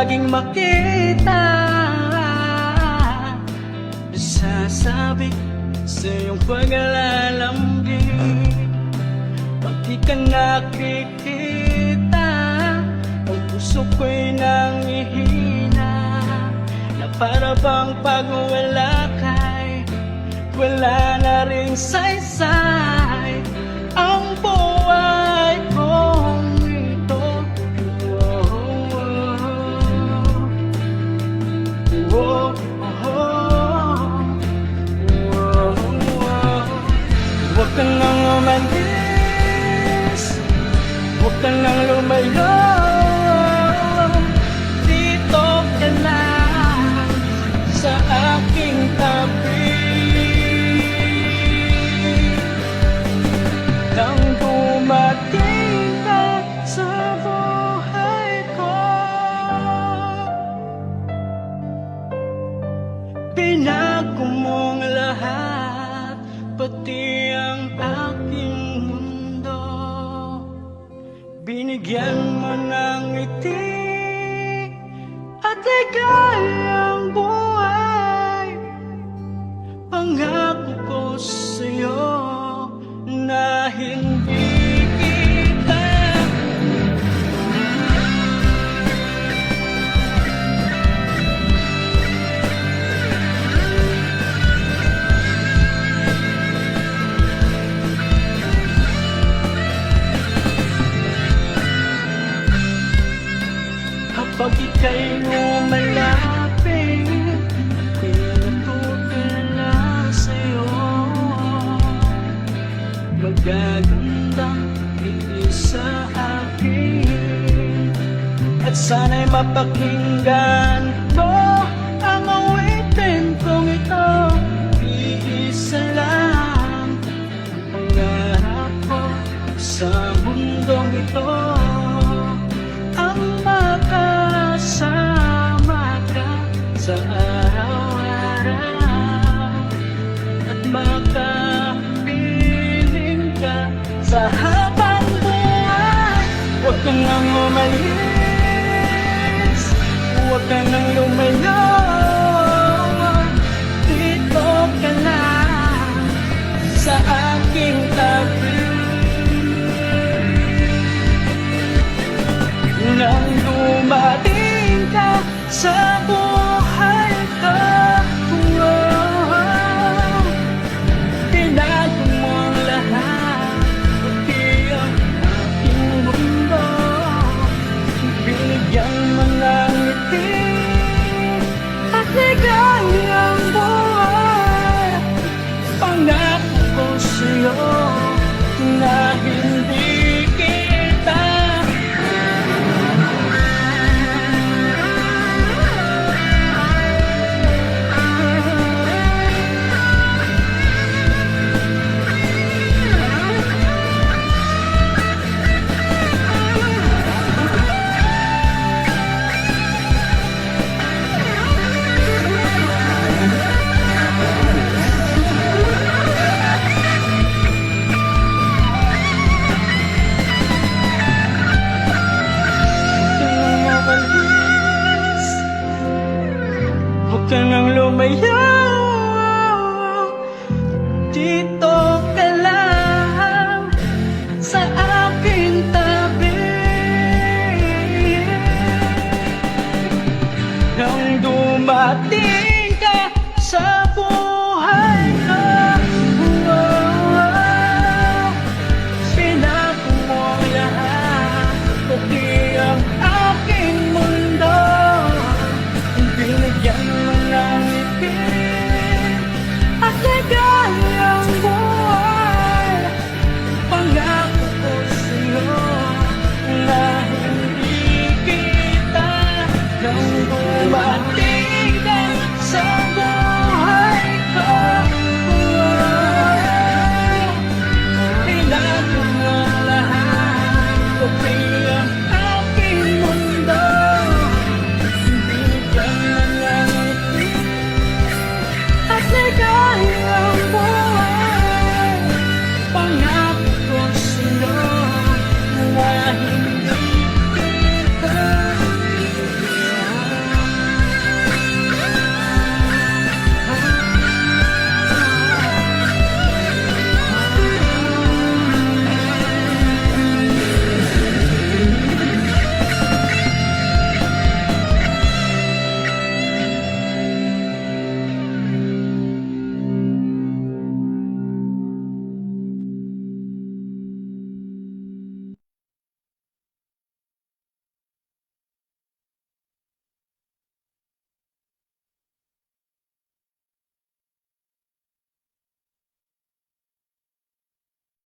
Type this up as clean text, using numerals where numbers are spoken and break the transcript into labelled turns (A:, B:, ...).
A: laging makita. Nasasabi sa iyong pag-alalambing, pag di ka nakikita, ang puso ko'y nangihina, na para bang pag wala ka'y wala na ring saysay ang buhay kong ito. Huwag ka nang umalis, huwag ka nang lumayo, dito ka lang sa aking tabi. Nang dumating ka sa buhay ko, pinago mong lahat, pati ang aking mundo. Binigyan mo ng ngiti at ligayang buhay. Pangako ko sa'yo na hindi kita kapag ika'y lumalapit, pinatutula sa'yo. Magagandang tiis sa akin, at sana'y mapakinggan mo ang awitin kong ito. Iisa lang ang pangarap ko sa mundong ito, ang makasama ka sa araw-araw at makapiling ka sa habang buhay. Huwag ka nang umalis, huwag ka nang lumayo, dito ka lang sa aking tabi. Nang dumating ka sa